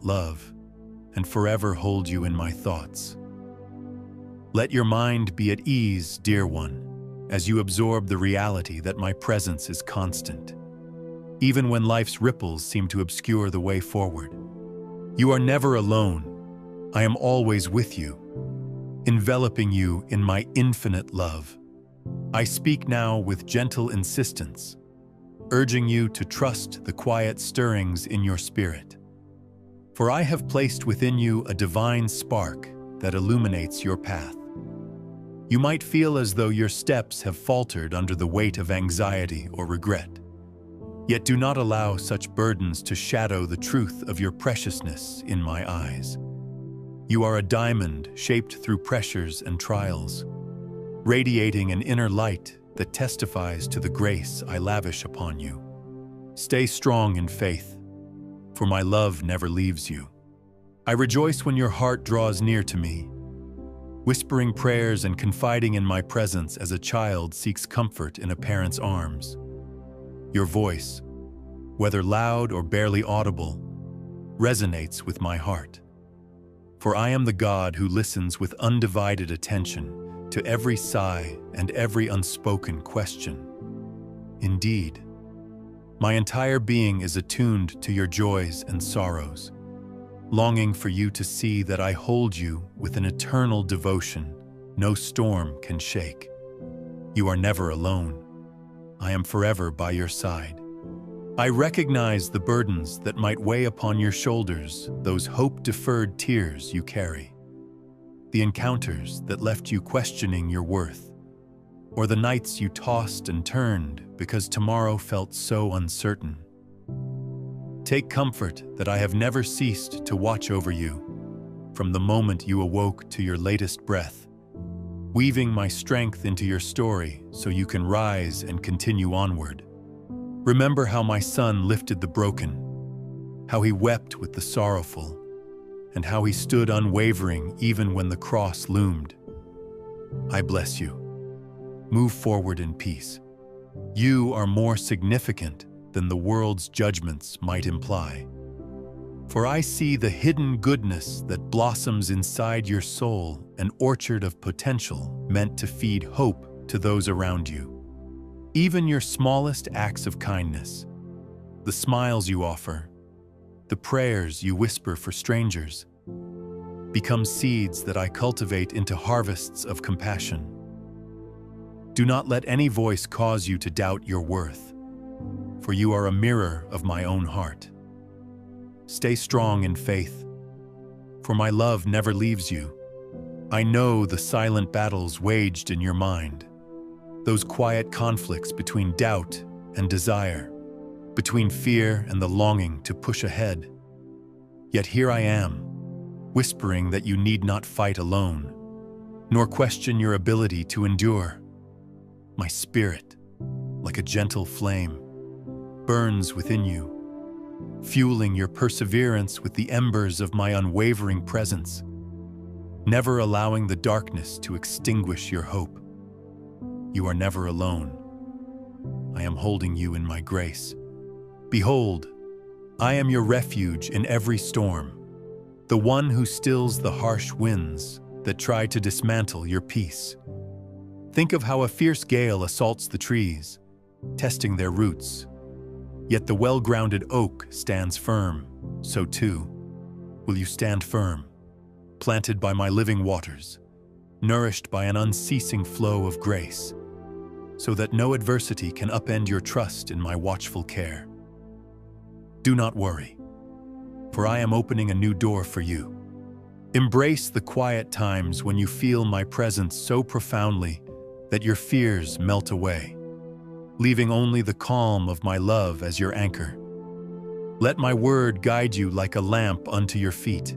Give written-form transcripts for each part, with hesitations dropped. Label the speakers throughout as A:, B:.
A: love and forever hold you in my thoughts. Let your mind be at ease, dear one, as you absorb the reality that my presence is constant, even when life's ripples seem to obscure the way forward. You are never alone. I am always with you, enveloping you in my infinite love. I speak now with gentle insistence, urging you to trust the quiet stirrings in your spirit. For I have placed within you a divine spark that illuminates your path. You might feel as though your steps have faltered under the weight of anxiety or regret. Yet do not allow such burdens to shadow the truth of your preciousness in my eyes. You are a diamond shaped through pressures and trials, radiating an inner light that testifies to the grace I lavish upon you. Stay strong in faith, for my love never leaves you. I rejoice when your heart draws near to me, whispering prayers and confiding in my presence as a child seeks comfort in a parent's arms. Your voice, whether loud or barely audible, resonates with my heart. For I am the God who listens with undivided attention to every sigh and every unspoken question. Indeed, my entire being is attuned to your joys and sorrows, longing for you to see that I hold you with an eternal devotion no storm can shake. You are never alone. I am forever by your side. I recognize the burdens that might weigh upon your shoulders, those hope-deferred tears you carry, the encounters that left you questioning your worth, or the nights you tossed and turned because tomorrow felt so uncertain. Take comfort that I have never ceased to watch over you, from the moment you awoke to your latest breath, weaving my strength into your story so you can rise and continue onward. Remember how my son lifted the broken, how he wept with the sorrowful, and how he stood unwavering even when the cross loomed. I bless you. Move forward in peace. You are more significant than the world's judgments might imply. For I see the hidden goodness that blossoms inside your soul, an orchard of potential meant to feed hope to those around you. Even your smallest acts of kindness, the smiles you offer, the prayers you whisper for strangers, become seeds that I cultivate into harvests of compassion. Do not let any voice cause you to doubt your worth, for you are a mirror of my own heart. Stay strong in faith, for my love never leaves you. I know the silent battles waged in your mind, those quiet conflicts between doubt and desire, between fear and the longing to push ahead. Yet here I am, whispering that you need not fight alone, nor question your ability to endure. My spirit, like a gentle flame, burns within you, fueling your perseverance with the embers of my unwavering presence, never allowing the darkness to extinguish your hope. You are never alone. I am holding you in my grace. Behold, I am your refuge in every storm, the one who stills the harsh winds that try to dismantle your peace. Think of how a fierce gale assaults the trees, testing their roots. Yet the well-grounded oak stands firm, so too will you stand firm, planted by my living waters, nourished by an unceasing flow of grace, so that no adversity can upend your trust in my watchful care. Do not worry, for I am opening a new door for you. Embrace the quiet times when you feel my presence so profoundly that your fears melt away, leaving only the calm of my love as your anchor. Let my word guide you like a lamp unto your feet,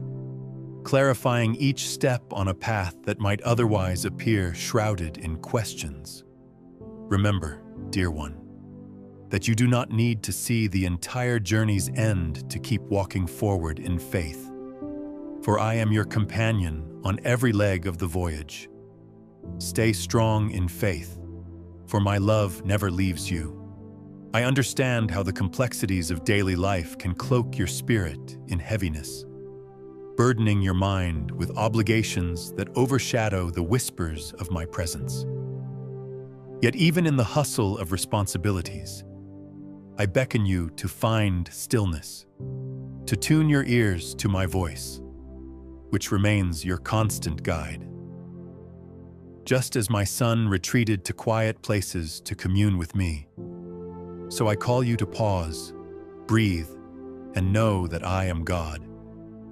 A: clarifying each step on a path that might otherwise appear shrouded in questions. Remember, dear one, that you do not need to see the entire journey's end to keep walking forward in faith. For I am your companion on every leg of the voyage. Stay strong in faith, for my love never leaves you. I understand how the complexities of daily life can cloak your spirit in heaviness, burdening your mind with obligations that overshadow the whispers of my presence. Yet even in the hustle of responsibilities, I beckon you to find stillness, to tune your ears to my voice, which remains your constant guide. Just as my son retreated to quiet places to commune with me, so I call you to pause, breathe, and know that I am God,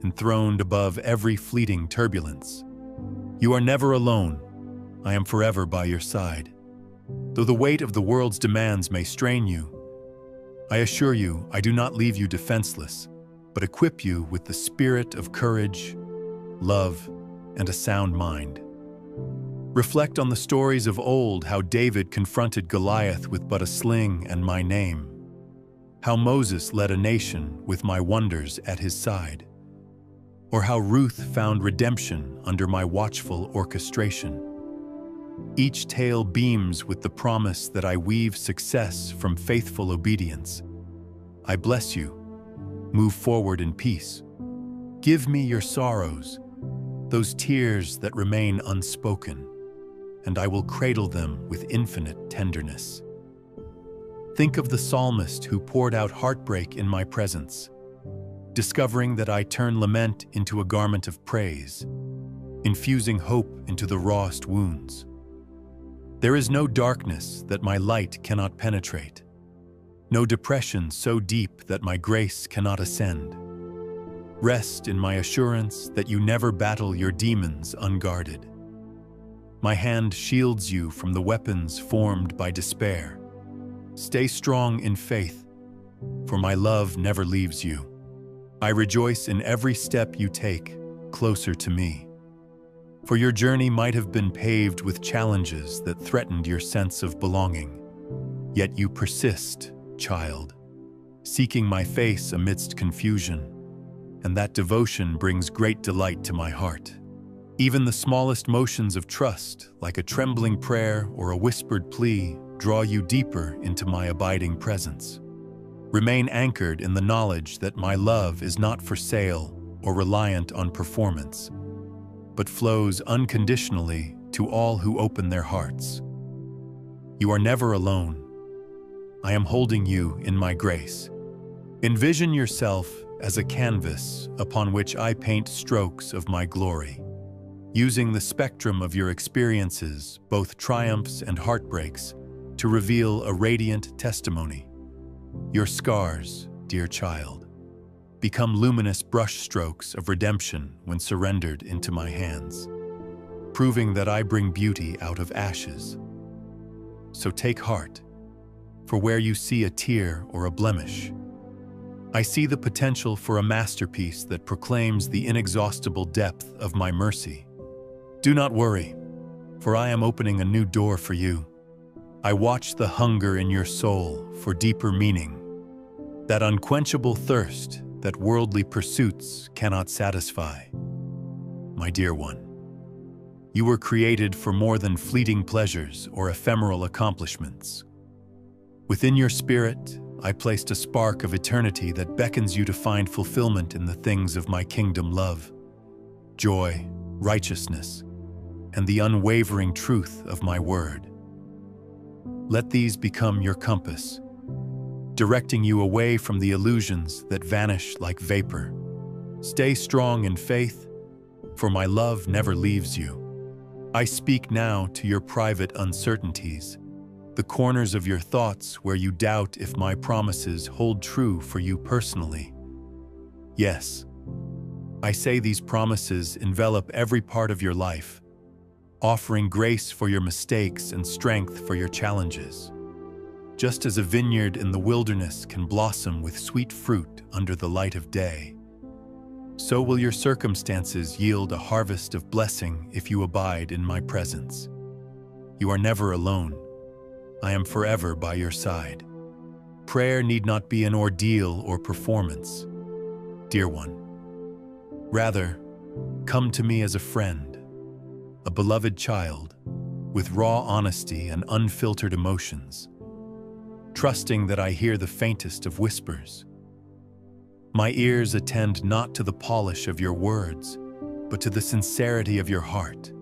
A: enthroned above every fleeting turbulence. You are never alone. I am forever by your side. Though the weight of the world's demands may strain you, I assure you I do not leave you defenseless, but equip you with the spirit of courage, love, and a sound mind. Reflect on the stories of old, how David confronted Goliath with but a sling and my name, how Moses led a nation with my wonders at his side, or how Ruth found redemption under my watchful orchestration. Each tale beams with the promise that I weave success from faithful obedience. I bless you. Move forward in peace. Give me your sorrows, those tears that remain unspoken, and I will cradle them with infinite tenderness. Think of the psalmist who poured out heartbreak in my presence, discovering that I turn lament into a garment of praise, infusing hope into the rawest wounds. There is no darkness that my light cannot penetrate, no depression so deep that my grace cannot ascend. Rest in my assurance that you never battle your demons unguarded. My hand shields you from the weapons formed by despair. Stay strong in faith, for my love never leaves you. I rejoice in every step you take closer to me. For your journey might have been paved with challenges that threatened your sense of belonging. Yet you persist, child, seeking my face amidst confusion, and that devotion brings great delight to my heart. Even the smallest motions of trust, like a trembling prayer or a whispered plea, draw you deeper into my abiding presence. Remain anchored in the knowledge that my love is not for sale or reliant on performance, but flows unconditionally to all who open their hearts. You are never alone. I am holding you in my grace. Envision yourself as a canvas upon which I paint strokes of my glory, using the spectrum of your experiences, both triumphs and heartbreaks, to reveal a radiant testimony. Your scars, dear child, become luminous brushstrokes of redemption when surrendered into my hands, proving that I bring beauty out of ashes. So take heart, for where you see a tear or a blemish, I see the potential for a masterpiece that proclaims the inexhaustible depth of my mercy. Do not worry, for I am opening a new door for you. I watch the hunger in your soul for deeper meaning, that unquenchable thirst that worldly pursuits cannot satisfy. My dear one, you were created for more than fleeting pleasures or ephemeral accomplishments. Within your spirit, I placed a spark of eternity that beckons you to find fulfillment in the things of my kingdom love, joy, righteousness, and the unwavering truth of my word. Let these become your compass, directing you away from the illusions that vanish like vapor. Stay strong in faith, for my love never leaves you. I speak now to your private uncertainties, the corners of your thoughts where you doubt if my promises hold true for you personally. Yes, I say these promises envelop every part of your life, offering grace for your mistakes and strength for your challenges. Just as a vineyard in the wilderness can blossom with sweet fruit under the light of day, so will your circumstances yield a harvest of blessing if you abide in my presence. You are never alone. I am forever by your side. Prayer need not be an ordeal or performance, dear one. Rather, come to me as a friend, a beloved child, with raw honesty and unfiltered emotions, trusting that I hear the faintest of whispers. My ears attend not to the polish of your words, but to the sincerity of your heart,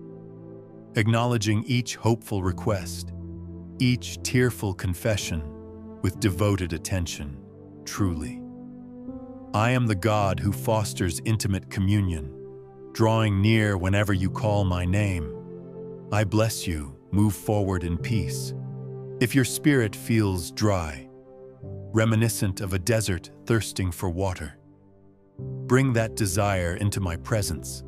A: acknowledging each hopeful request, each tearful confession with devoted attention, truly. I am the God who fosters intimate communion, drawing near whenever you call my name. I bless you, move forward in peace. If your spirit feels dry, reminiscent of a desert thirsting for water, bring that desire into my presence,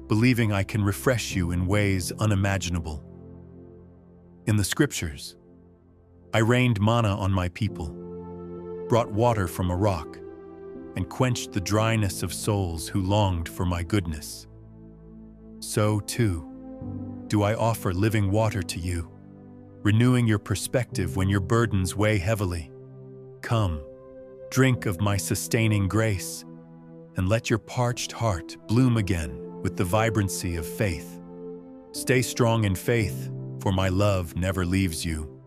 A: believing I can refresh you in ways unimaginable. In the scriptures, I rained manna on my people, brought water from a rock, and quenched the dryness of souls who longed for my goodness. So, too, do I offer living water to you, renewing your perspective when your burdens weigh heavily. Come, drink of my sustaining grace, and let your parched heart bloom again with the vibrancy of faith. Stay strong in faith, for my love never leaves you.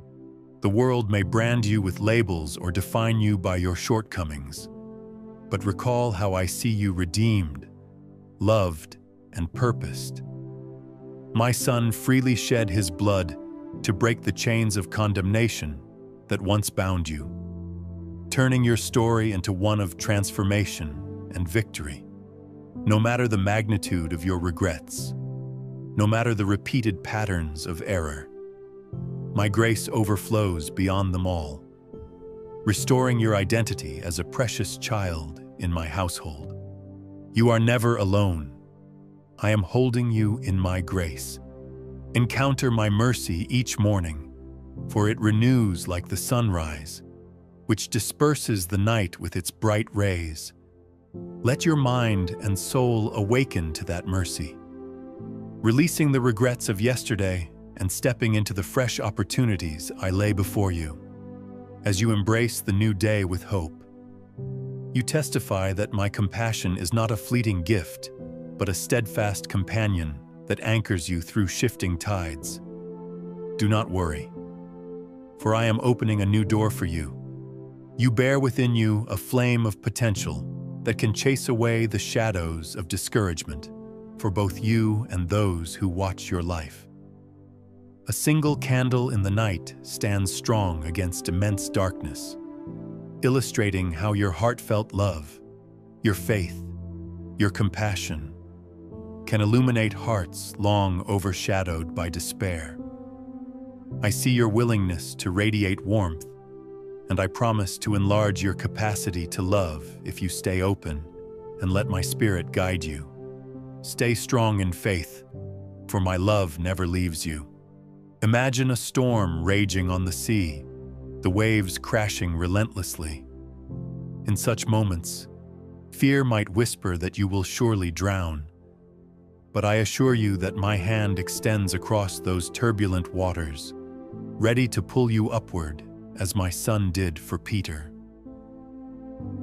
A: The world may brand you with labels or define you by your shortcomings, but recall how I see you redeemed, loved, and purposed. My Son freely shed his blood to break the chains of condemnation that once bound you, turning your story into one of transformation and victory. No matter the magnitude of your regrets, no matter the repeated patterns of error, my grace overflows beyond them all, restoring your identity as a precious child in my household. You are never alone. I am holding you in my grace. Encounter my mercy each morning, for it renews like the sunrise, which disperses the night with its bright rays. Let your mind and soul awaken to that mercy, releasing the regrets of yesterday and stepping into the fresh opportunities I lay before you. As you embrace the new day with hope, you testify that my compassion is not a fleeting gift, but a steadfast companion that anchors you through shifting tides. Do not worry, for I am opening a new door for you. You bear within you a flame of potential that can chase away the shadows of discouragement for both you and those who watch your life. A single candle in the night stands strong against immense darkness, illustrating how your heartfelt love, your faith, your compassion can illuminate hearts long overshadowed by despair. I see your willingness to radiate warmth, and I promise to enlarge your capacity to love if you stay open and let my spirit guide you. Stay strong in faith, for my love never leaves you. Imagine a storm raging on the sea, the waves crashing relentlessly. In such moments, fear might whisper that you will surely drown, but I assure you that my hand extends across those turbulent waters, ready to pull you upward as my Son did for Peter.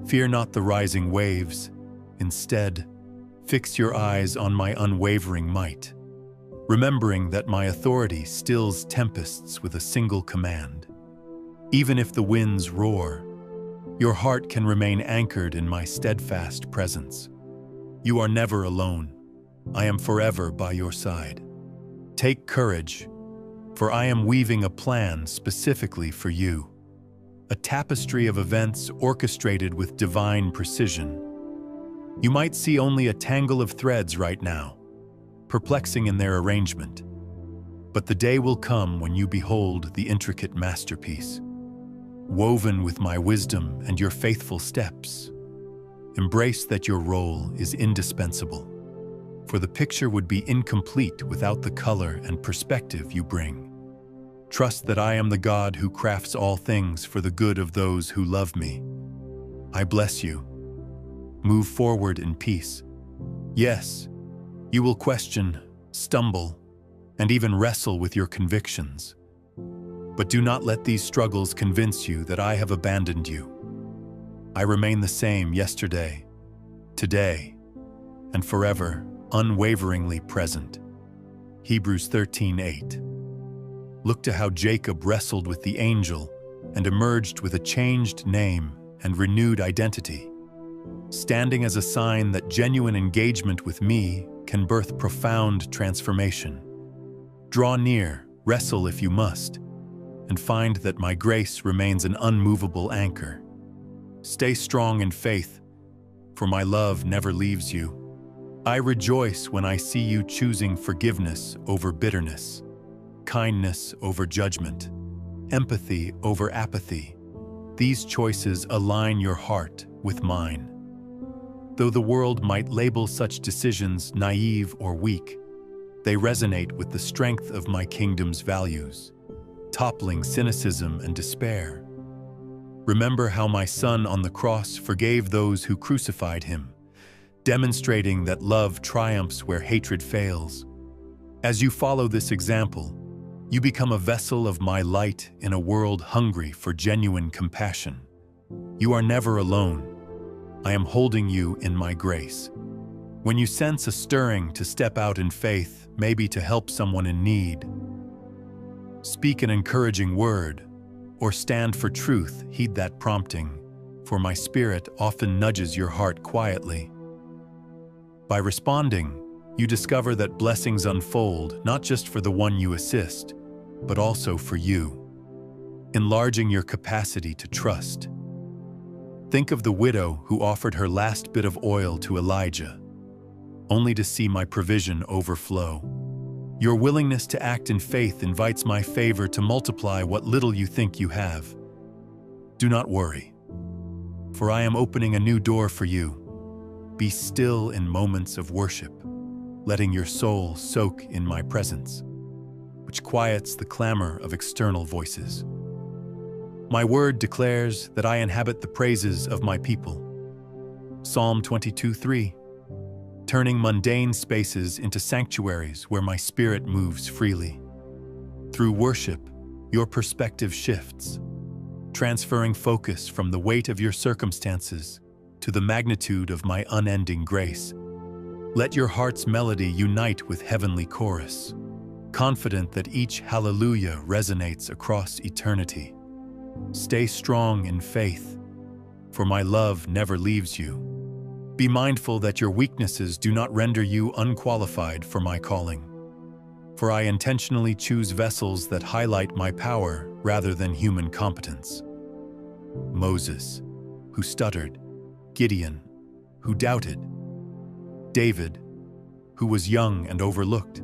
A: Fear not the rising waves. Instead, fix your eyes on my unwavering might, remembering that my authority stills tempests with a single command. Even if the winds roar, your heart can remain anchored in my steadfast presence. You are never alone. I am forever by your side. Take courage, for I am weaving a plan specifically for you, a tapestry of events orchestrated with divine precision. You might see only a tangle of threads right now, perplexing in their arrangement, but the day will come when you behold the intricate masterpiece, woven with my wisdom and your faithful steps. Embrace that your role is indispensable, for the picture would be incomplete without the color and perspective you bring. Trust that I am the God who crafts all things for the good of those who love me. I bless you. Move forward in peace. Yes, you will question, stumble, and even wrestle with your convictions. But do not let these struggles convince you that I have abandoned you. I remain the same yesterday, today, and forever, unwaveringly present. Hebrews 13:8. Look to how Jacob wrestled with the angel and emerged with a changed name and renewed identity. standing as a sign that genuine engagement with me can birth profound transformation. Draw near, wrestle if you must, and find that my grace remains an unmovable anchor. Stay strong in faith, for my love never leaves you. I rejoice when I see you choosing forgiveness over bitterness, kindness over judgment, empathy over apathy. These choices align your heart with mine. Though the world might label such decisions naive or weak, they resonate with the strength of my kingdom's values, toppling cynicism and despair. Remember how my Son on the cross forgave those who crucified him, demonstrating that love triumphs where hatred fails. As you follow this example, you become a vessel of my light in a world hungry for genuine compassion. You are never alone. I am holding you in my grace. When you sense a stirring to step out in faith, maybe to help someone in need, speak an encouraging word, or stand for truth, heed that prompting, for my Spirit often nudges your heart quietly. By responding, you discover that blessings unfold not just for the one you assist, but also for you, enlarging your capacity to trust. Think of the widow who offered her last bit of oil to Elijah, only to see my provision overflow. Your willingness to act in faith invites my favor to multiply what little you think you have. Do not worry, for I am opening a new door for you. Be still in moments of worship, letting your soul soak in my presence, which quiets the clamor of external voices. My word declares that I inhabit the praises of my people. Psalm 22:3, turning mundane spaces into sanctuaries where my Spirit moves freely. Through worship, your perspective shifts, transferring focus from the weight of your circumstances to the magnitude of my unending grace. Let your heart's melody unite with heavenly chorus, confident that each hallelujah resonates across eternity. Stay strong in faith, for my love never leaves you. Be mindful that your weaknesses do not render you unqualified for my calling, for I intentionally choose vessels that highlight my power rather than human competence. Moses, who stuttered; Gideon, who doubted; David, who was young and overlooked.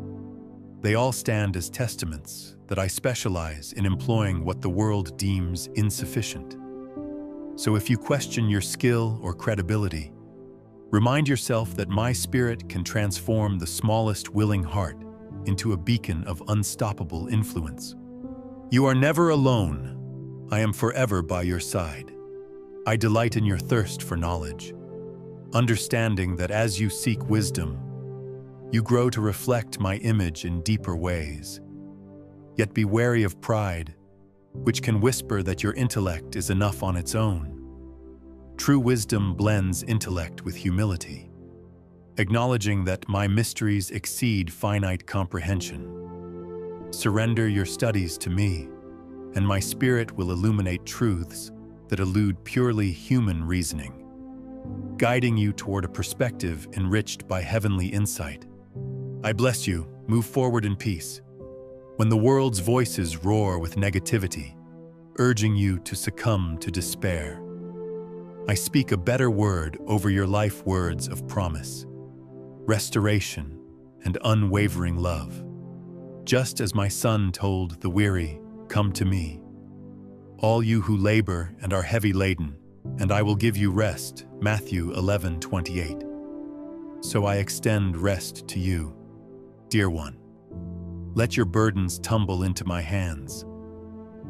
A: They all stand as testaments that I specialize in employing what the world deems insufficient. So if you question your skill or credibility, remind yourself that my Spirit can transform the smallest willing heart into a beacon of unstoppable influence. You are never alone. I am forever by your side. I delight in your thirst for knowledge, understanding that as you seek wisdom, you grow to reflect my image in deeper ways. Yet be wary of pride, which can whisper that your intellect is enough on its own. True wisdom blends intellect with humility, acknowledging that my mysteries exceed finite comprehension. Surrender your studies to me, and my Spirit will illuminate truths that elude purely human reasoning, guiding you toward a perspective enriched by heavenly insight. I bless you. Move forward in peace. When the world's voices roar with negativity, urging you to succumb to despair, I speak a better word over your life, words of promise, restoration, and unwavering love. Just as my Son told the weary, "Come to me, all you who labor and are heavy laden, and I will give you rest." Matthew 11:28. So I extend rest to you, dear one. Let your burdens tumble into my hands,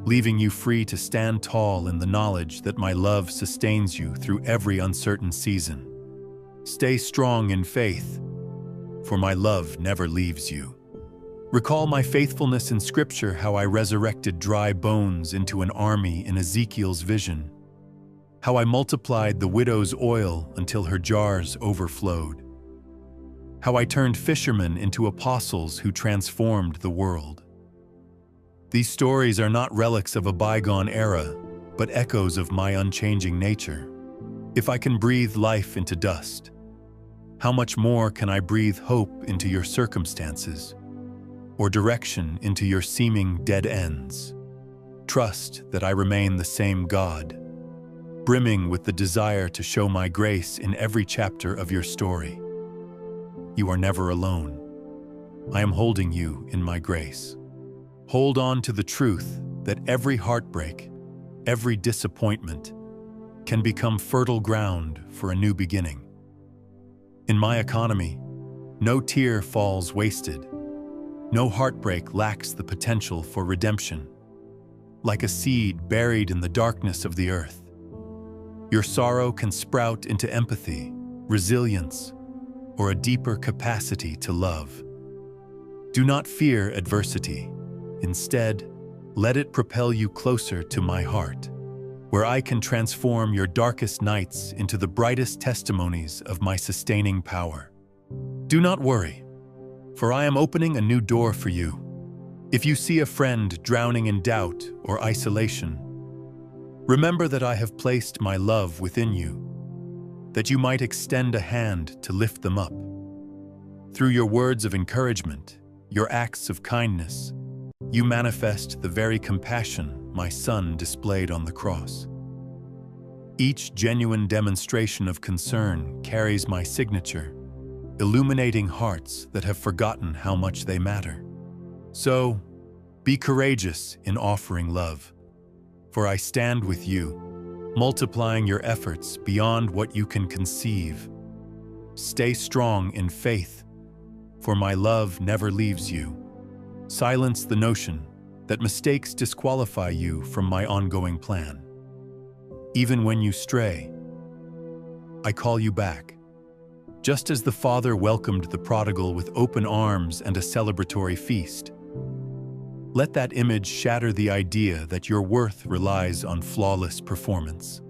A: leaving you free to stand tall in the knowledge that my love sustains you through every uncertain season. Stay strong in faith, for my love never leaves you. Recall my faithfulness in Scripture, how I resurrected dry bones into an army in Ezekiel's vision, how I multiplied the widow's oil until her jars overflowed, how I turned fishermen into apostles who transformed the world. These stories are not relics of a bygone era, but echoes of my unchanging nature. If I can breathe life into dust, how much more can I breathe hope into your circumstances, or direction into your seeming dead ends? Trust that I remain the same God, brimming with the desire to show my grace in every chapter of your story. You are never alone. I am holding you in my grace. Hold on to the truth that every heartbreak, every disappointment, can become fertile ground for a new beginning. In my economy, no tear falls wasted. No heartbreak lacks the potential for redemption. Like a seed buried in the darkness of the earth, your sorrow can sprout into empathy, resilience, or a deeper capacity to love. Do not fear adversity. Instead, let it propel you closer to my heart, where I can transform your darkest nights into the brightest testimonies of my sustaining power. Do not worry, for I am opening a new door for you. If you see a friend drowning in doubt or isolation, remember that I have placed my love within you, that you might extend a hand to lift them up. Through your words of encouragement, your acts of kindness, you manifest the very compassion my Son displayed on the cross. Each genuine demonstration of concern carries my signature, illuminating hearts that have forgotten how much they matter. So, be courageous in offering love, for I stand with you, multiplying your efforts beyond what you can conceive. Stay strong in faith, for my love never leaves you. Silence the notion that mistakes disqualify you from my ongoing plan. Even when you stray, I call you back. Just as the Father welcomed the prodigal with open arms and a celebratory feast, let that image shatter the idea that your worth relies on flawless performance.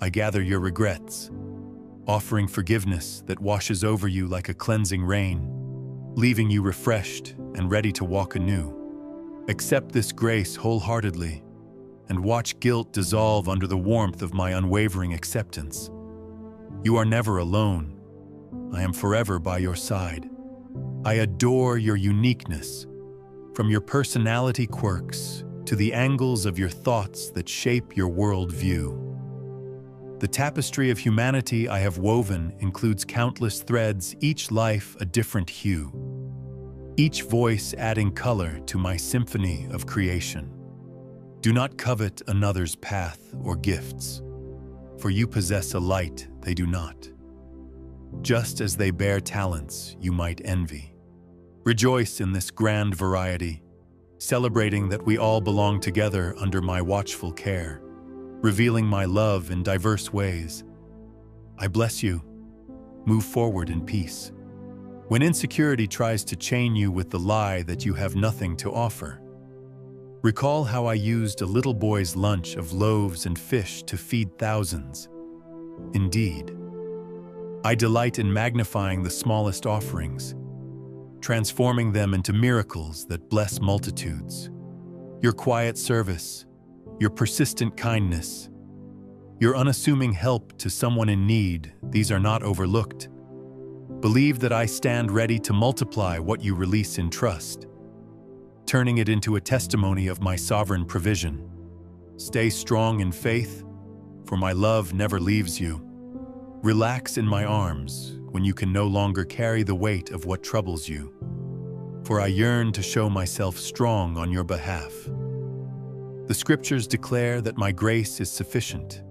A: I gather your regrets, offering forgiveness that washes over you like a cleansing rain, leaving you refreshed and ready to walk anew. Accept this grace wholeheartedly and watch guilt dissolve under the warmth of my unwavering acceptance. You are never alone. I am forever by your side. I adore your uniqueness, from your personality quirks to the angles of your thoughts that shape your worldview. The tapestry of humanity I have woven includes countless threads, each life a different hue, each voice adding color to my symphony of creation. Do not covet another's path or gifts, for you possess a light they do not, just as they bear talents you might envy. Rejoice in this grand variety, celebrating that we all belong together under my watchful care, revealing my love in diverse ways. I bless you. Move forward in peace. When insecurity tries to chain you with the lie that you have nothing to offer, recall how I used a little boy's lunch of loaves and fish to feed thousands. Indeed, I delight in magnifying the smallest offerings, transforming them into miracles that bless multitudes. Your quiet service, your persistent kindness, your unassuming help to someone in need, these are not overlooked. Believe that I stand ready to multiply what you release in trust, turning it into a testimony of my sovereign provision. Stay strong in faith, for my love never leaves you. Relax in my arms when you can no longer carry the weight of what troubles you, for I yearn to show myself strong on your behalf. The scriptures declare that my grace is sufficient,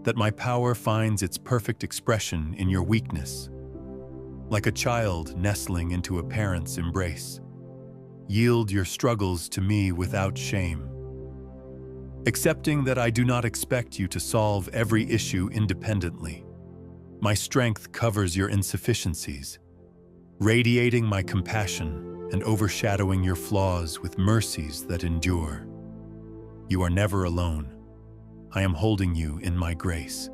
A: that my power finds its perfect expression in your weakness. Like a child nestling into a parent's embrace, yield your struggles to me without shame. Accepting that I do not expect you to solve every issue independently, my strength covers your insufficiencies, radiating my compassion and overshadowing your flaws with mercies that endure. You are never alone. I am holding you in my grace.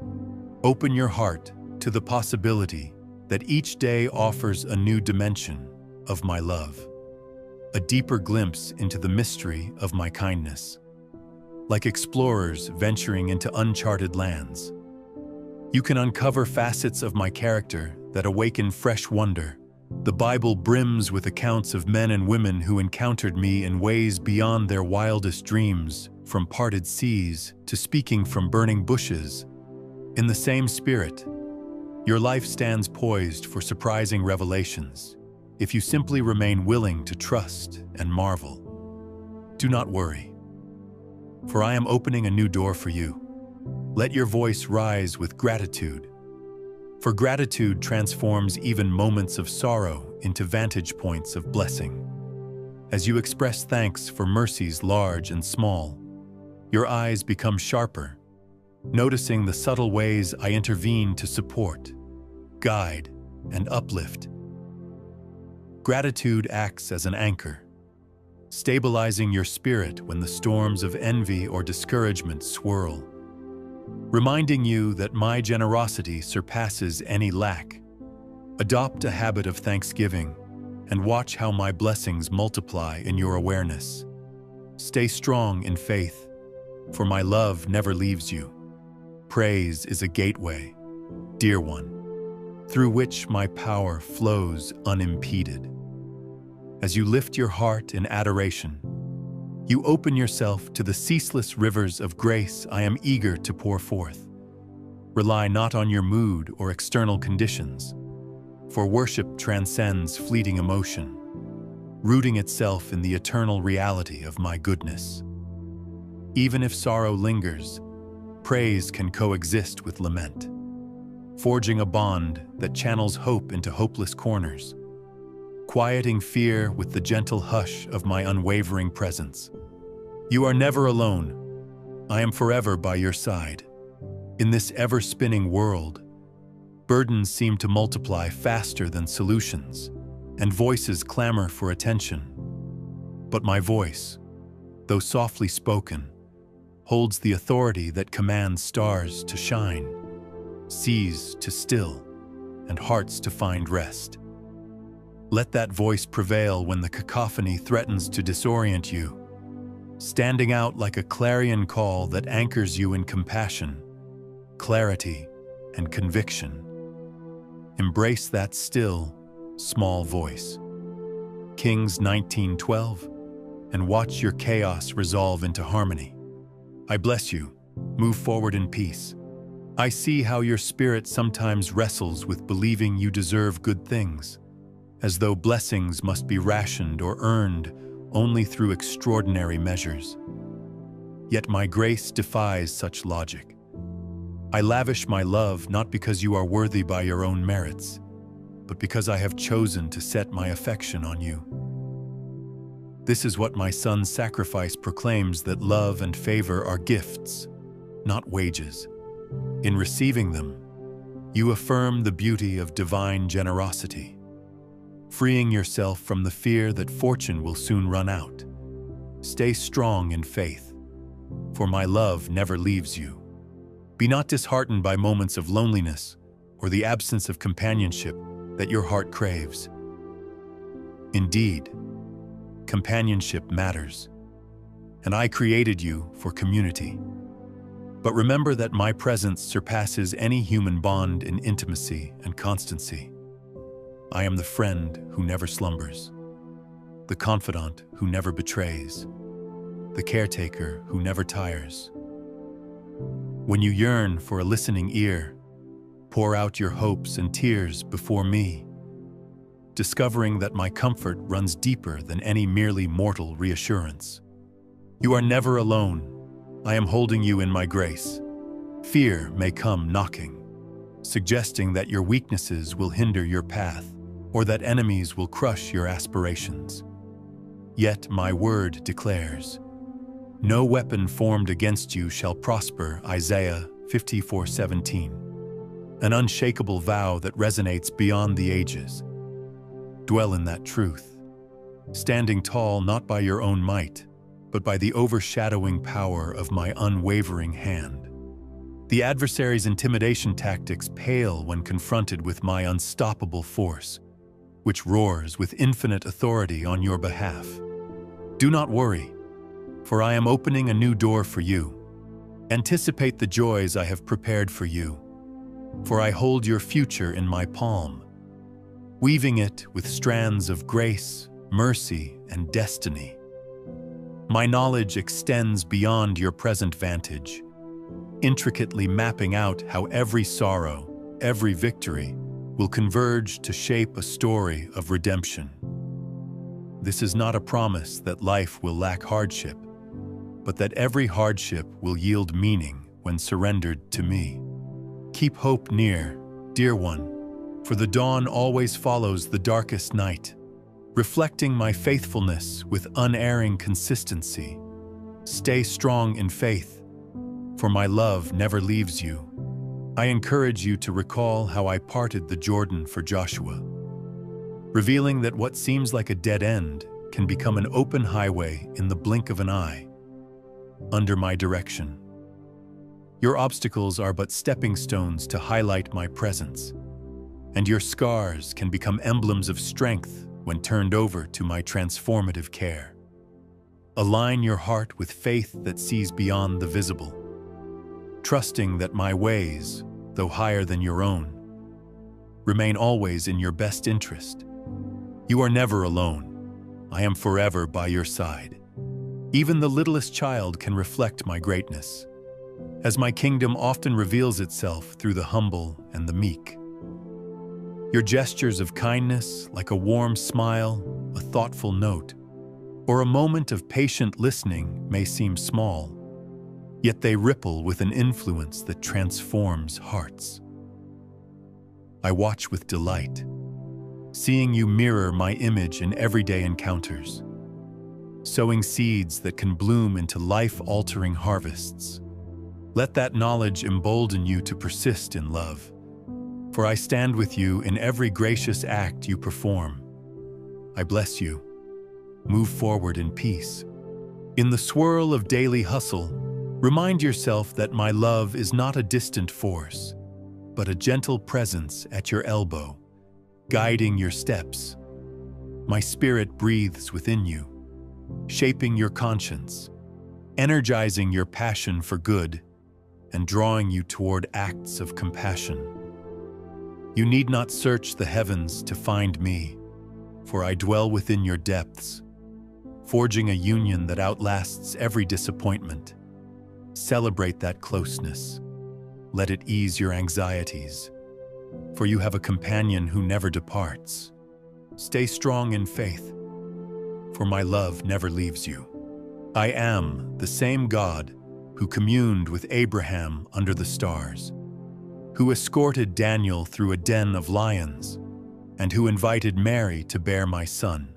A: Open your heart to the possibility that each day offers a new dimension of my love, a deeper glimpse into the mystery of my kindness. Like explorers venturing into uncharted lands, You can uncover facets of my character that awaken fresh wonder. The Bible brims with accounts of men and women who encountered me in ways beyond their wildest dreams, from parted seas to speaking from burning bushes. In the same spirit, your life stands poised for surprising revelations if you simply remain willing to trust and marvel. Do not worry, for I am opening a new door for you. Let your voice rise with gratitude, for gratitude transforms even moments of sorrow into vantage points of blessing. As you express thanks for mercies large and small, your eyes become sharper, noticing the subtle ways I intervene to support, guide, and uplift. Gratitude acts as an anchor, stabilizing your spirit when the storms of envy or discouragement swirl, reminding you that my generosity surpasses any lack. Adopt a habit of thanksgiving and watch how my blessings multiply in your awareness. Stay strong in faith, for my love never leaves you. Praise is a gateway, dear one, through which my power flows unimpeded. As you lift your heart in adoration, you open yourself to the ceaseless rivers of grace I am eager to pour forth. Rely not on your mood or external conditions, for worship transcends fleeting emotion, rooting itself in the eternal reality of my goodness. Even if sorrow lingers, praise can coexist with lament, forging a bond that channels hope into hopeless corners, quieting fear with the gentle hush of my unwavering presence. You are never alone. I am forever by your side. In this ever-spinning world, burdens seem to multiply faster than solutions, and voices clamor for attention. But my voice, though softly spoken, holds the authority that commands stars to shine, seas to still, and hearts to find rest. Let that voice prevail when the cacophony threatens to disorient you, standing out like a clarion call that anchors you in compassion, clarity, and conviction. Embrace that still, small voice. Kings 19:12, and watch your chaos resolve into harmony. I bless you. Move forward in peace. I see how your spirit sometimes wrestles with believing you deserve good things, as though blessings must be rationed or earned only through extraordinary measures. Yet my grace defies such logic. I lavish my love not because you are worthy by your own merits, but because I have chosen to set my affection on you. This is what my son's sacrifice proclaims, that love and favor are gifts, not wages. In receiving them, you affirm the beauty of divine generosity, freeing yourself from the fear that fortune will soon run out. Stay strong in faith, for my love never leaves you. Be not disheartened by moments of loneliness or the absence of companionship that your heart craves. Indeed, companionship matters, and I created you for community. But remember that my presence surpasses any human bond in intimacy and constancy. I am the friend who never slumbers, the confidant who never betrays, the caretaker who never tires. When you yearn for a listening ear, pour out your hopes and tears before me, discovering that my comfort runs deeper than any merely mortal reassurance. You are never alone. I am holding you in my grace. Fear may come knocking, suggesting that your weaknesses will hinder your path, or that enemies will crush your aspirations. Yet my word declares, no weapon formed against you shall prosper, Isaiah 54:17, an unshakable vow that resonates beyond the ages. Dwell in that truth, standing tall not by your own might, but by the overshadowing power of my unwavering hand. The adversary's intimidation tactics pale when confronted with my unstoppable force, which roars with infinite authority on your behalf. Do not worry, for I am opening a new door for you. Anticipate the joys I have prepared for you. for I hold your future in my palm, weaving it with strands of grace, mercy, and destiny. My knowledge extends beyond your present vantage, intricately mapping out how every sorrow, every victory, will converge to shape a story of redemption. This is not a promise that life will lack hardship, but that every hardship will yield meaning when surrendered to me. Keep hope near, dear one, for the dawn always follows the darkest night, reflecting my faithfulness with unerring consistency. Stay strong in faith, for my love never leaves you. I encourage you to recall how I parted the Jordan for Joshua, revealing that what seems like a dead end can become an open highway in the blink of an eye, under my direction. Your obstacles are but stepping stones to highlight my presence, and your scars can become emblems of strength when turned over to my transformative care. Align your heart with faith that sees beyond the visible, trusting that my ways, though higher than your own, remain always in your best interest. You are never alone. I am forever by your side. Even the littlest child can reflect my greatness, as my kingdom often reveals itself through the humble and the meek. Your gestures of kindness, like a warm smile, a thoughtful note, or a moment of patient listening, may seem small, yet they ripple with an influence that transforms hearts. I watch with delight, seeing you mirror my image in everyday encounters, sowing seeds that can bloom into life-altering harvests. Let that knowledge embolden you to persist in love, for I stand with you in every gracious act you perform. I bless you. Move forward in peace. In the swirl of daily hustle, remind yourself that my love is not a distant force, but a gentle presence at your elbow, guiding your steps. My spirit breathes within you, shaping your conscience, energizing your passion for good, and drawing you toward acts of compassion. You need not search the heavens to find me, for I dwell within your depths, forging a union that outlasts every disappointment. Celebrate that closeness. Let it ease your anxieties, for you have a companion who never departs. Stay strong in faith, for my love never leaves you. I am the same God who communed with Abraham under the stars, who escorted Daniel through a den of lions, and who invited Mary to bear my son.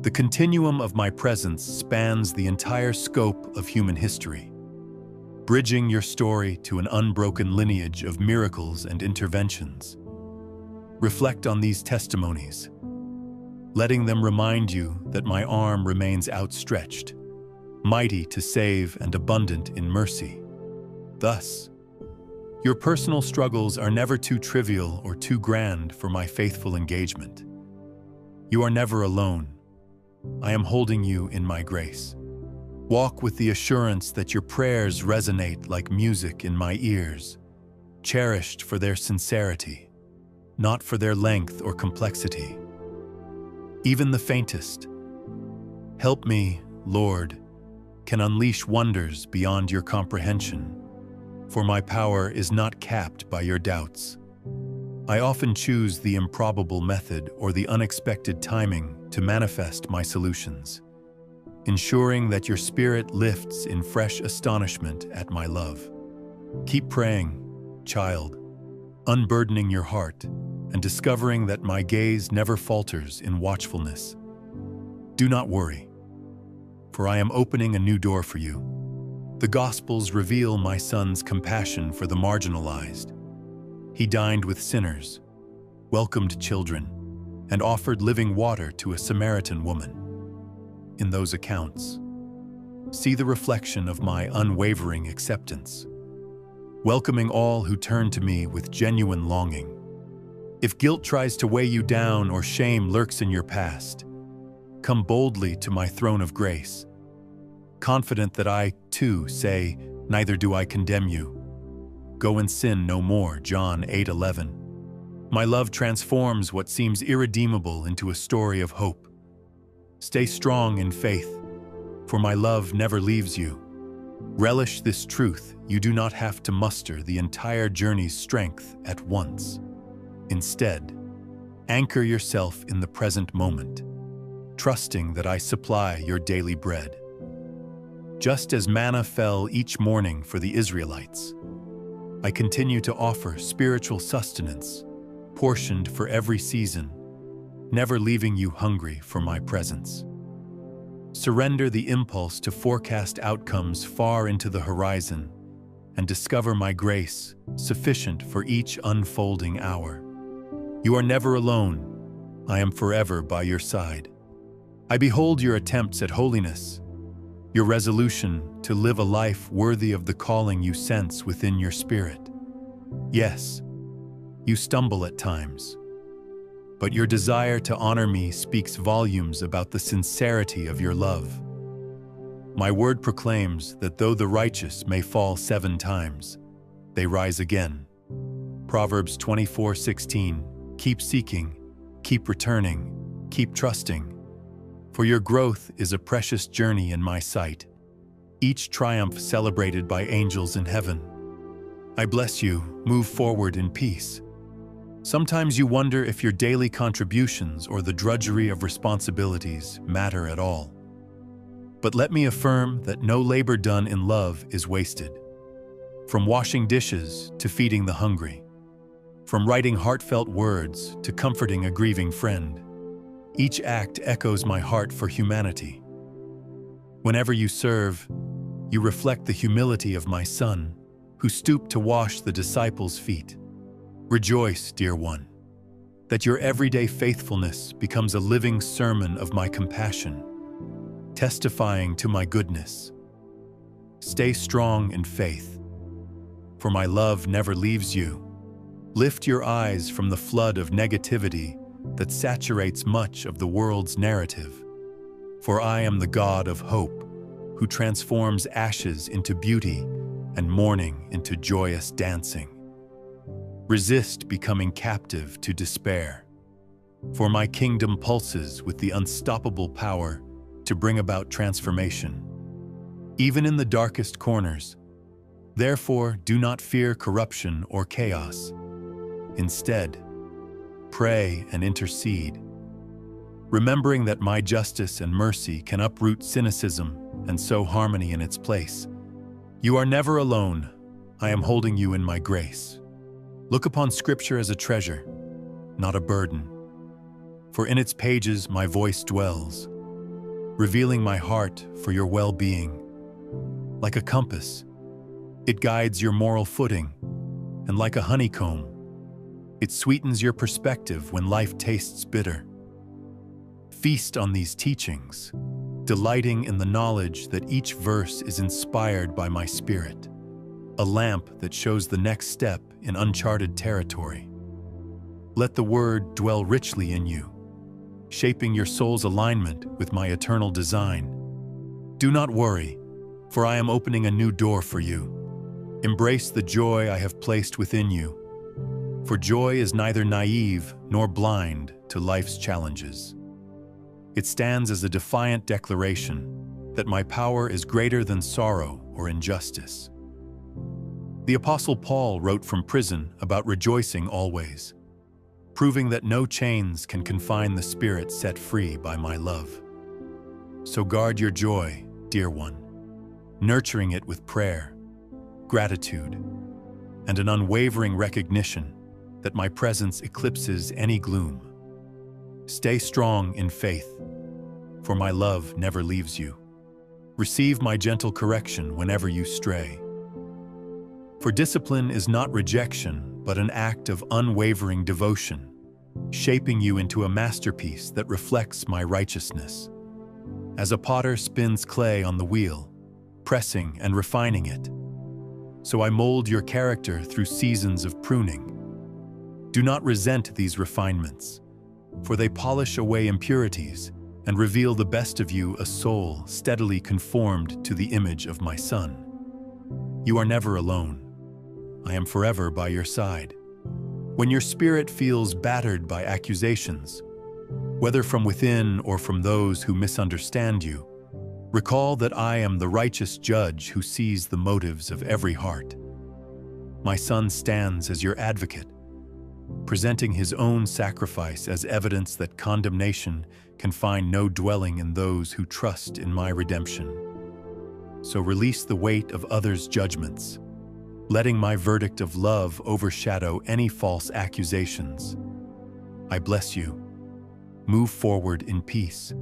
A: The continuum of my presence spans the entire scope of human history, bridging your story to an unbroken lineage of miracles and interventions. Reflect on these testimonies, letting them remind you that my arm remains outstretched, mighty to save and abundant in mercy. Thus, your personal struggles are never too trivial or too grand for my faithful engagement. You are never alone. I am holding you in my grace. Walk with the assurance that your prayers resonate like music in my ears, cherished for their sincerity, not for their length or complexity. Even the faintest, "Help me, Lord," can unleash wonders beyond your comprehension, for my power is not capped by your doubts. I often choose the improbable method or the unexpected timing to manifest my solutions, ensuring that your spirit lifts in fresh astonishment at my love. Keep praying, child, unburdening your heart and discovering that my gaze never falters in watchfulness. Do not worry, for I am opening a new door for you. The Gospels reveal my son's compassion for the marginalized. He dined with sinners, welcomed children, and offered living water to a Samaritan woman. In those accounts, see the reflection of my unwavering acceptance, welcoming all who turn to me with genuine longing. If guilt tries to weigh you down or shame lurks in your past, come boldly to my throne of grace, confident that I, too, say, "Neither do I condemn you." Go and sin no more, John 8:11. My love transforms what seems irredeemable into a story of hope. Stay strong in faith, for my love never leaves you. Relish this truth, you do not have to muster the entire journey's strength at once. Instead, anchor yourself in the present moment, trusting that I supply your daily bread. Just as manna fell each morning for the Israelites, I continue to offer spiritual sustenance, portioned for every season, never leaving you hungry for my presence. Surrender the impulse to forecast outcomes far into the horizon and discover my grace, sufficient for each unfolding hour. You are never alone. I am forever by your side. I behold your attempts at holiness, your resolution to live a life worthy of the calling you sense within your spirit. Yes, you stumble at times, but your desire to honor me speaks volumes about the sincerity of your love. My word proclaims that though the righteous may fall 7 times, they rise again. Proverbs 24:16. Keep seeking, keep returning, keep trusting. For your growth is a precious journey in my sight, each triumph celebrated by angels in heaven. I bless you, move forward in peace. Sometimes you wonder if your daily contributions or the drudgery of responsibilities matter at all. But let me affirm that no labor done in love is wasted. From washing dishes to feeding the hungry, from writing heartfelt words to comforting a grieving friend, each act echoes my heart for humanity. Whenever you serve, you reflect the humility of my Son, who stooped to wash the disciples' feet. Rejoice, dear one, that your everyday faithfulness becomes a living sermon of my compassion, testifying to my goodness. Stay strong in faith, for my love never leaves you. Lift your eyes from the flood of negativity that saturates much of the world's narrative, for I am the God of hope, who transforms ashes into beauty and mourning into joyous dancing. Resist becoming captive to despair, for my kingdom pulses with the unstoppable power to bring about transformation, even in the darkest corners. Therefore, do not fear corruption or chaos. Instead, pray and intercede, remembering that my justice and mercy can uproot cynicism and sow harmony in its place. You are never alone. I am holding you in my grace. Look upon Scripture as a treasure, not a burden. For in its pages my voice dwells, revealing my heart for your well-being. Like a compass, it guides your moral footing, and like a honeycomb, it sweetens your perspective when life tastes bitter. Feast on these teachings, delighting in the knowledge that each verse is inspired by my Spirit, a lamp that shows the next step in uncharted territory. Let the Word dwell richly in you, shaping your soul's alignment with my eternal design. Do not worry, for I am opening a new door for you. Embrace the joy I have placed within you, for joy is neither naive nor blind to life's challenges. It stands as a defiant declaration that my power is greater than sorrow or injustice. The Apostle Paul wrote from prison about rejoicing always, proving that no chains can confine the spirit set free by my love. So guard your joy, dear one, nurturing it with prayer, gratitude, and an unwavering recognition that my presence eclipses any gloom. Stay strong in faith, for my love never leaves you. Receive my gentle correction whenever you stray. For discipline is not rejection, but an act of unwavering devotion, shaping you into a masterpiece that reflects my righteousness. As a potter spins clay on the wheel, pressing and refining it, so I mold your character through seasons of pruning. Do not resent these refinements, for they polish away impurities and reveal the best of you, a soul steadily conformed to the image of my Son. You are never alone. I am forever by your side. When your spirit feels battered by accusations, whether from within or from those who misunderstand you, recall that I am the righteous judge who sees the motives of every heart. My Son stands as your advocate, presenting his own sacrifice as evidence that condemnation can find no dwelling in those who trust in my redemption. So release the weight of others' judgments, letting my verdict of love overshadow any false accusations. I bless you. Move forward in peace.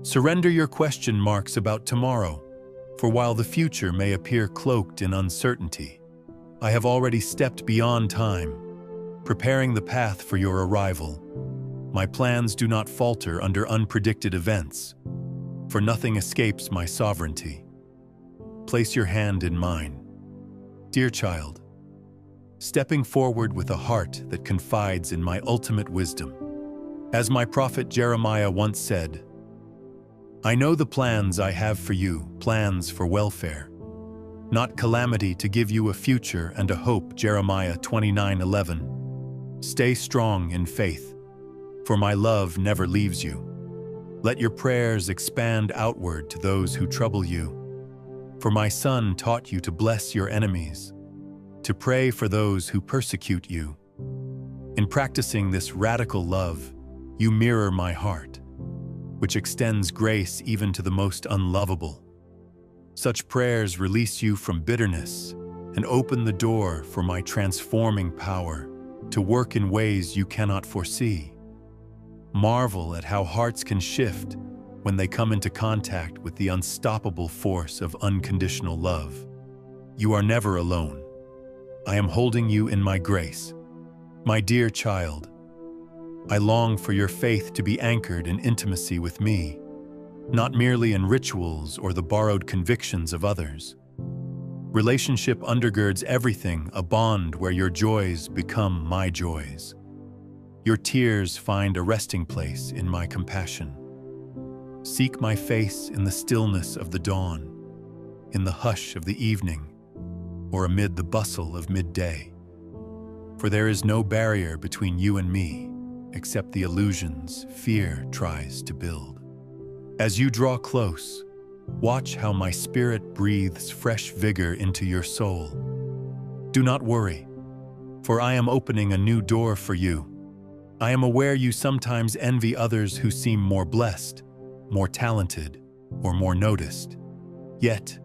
A: Surrender your question marks about tomorrow, for while the future may appear cloaked in uncertainty, I have already stepped beyond time, preparing the path for your arrival. My plans do not falter under unpredicted events, for nothing escapes my sovereignty. Place your hand in mine. Dear child, stepping forward with a heart that confides in my ultimate wisdom. As my prophet Jeremiah once said, I know the plans I have for you, plans for welfare, not calamity, to give you a future and a hope. Jeremiah 29:11. Stay strong in faith, for my love never leaves you. Let your prayers expand outward to those who trouble you. For my Son taught you to bless your enemies, to pray for those who persecute you. In practicing this radical love, you mirror my heart, which extends grace even to the most unlovable. Such prayers release you from bitterness and open the door for my transforming power to work in ways you cannot foresee. Marvel at how hearts can shift when they come into contact with the unstoppable force of unconditional love. You are never alone. I am holding you in my grace. My dear child, I long for your faith to be anchored in intimacy with me, not merely in rituals or the borrowed convictions of others. Relationship undergirds everything, a bond where your joys become my joys. Your tears find a resting place in my compassion. Seek my face in the stillness of the dawn, in the hush of the evening, or amid the bustle of midday. For there is no barrier between you and me, except the illusions fear tries to build. As you draw close, watch how my spirit breathes fresh vigor into your soul. Do not worry, for I am opening a new door for you. I am aware you sometimes envy others who seem more blessed, more talented, or more noticed. Yet,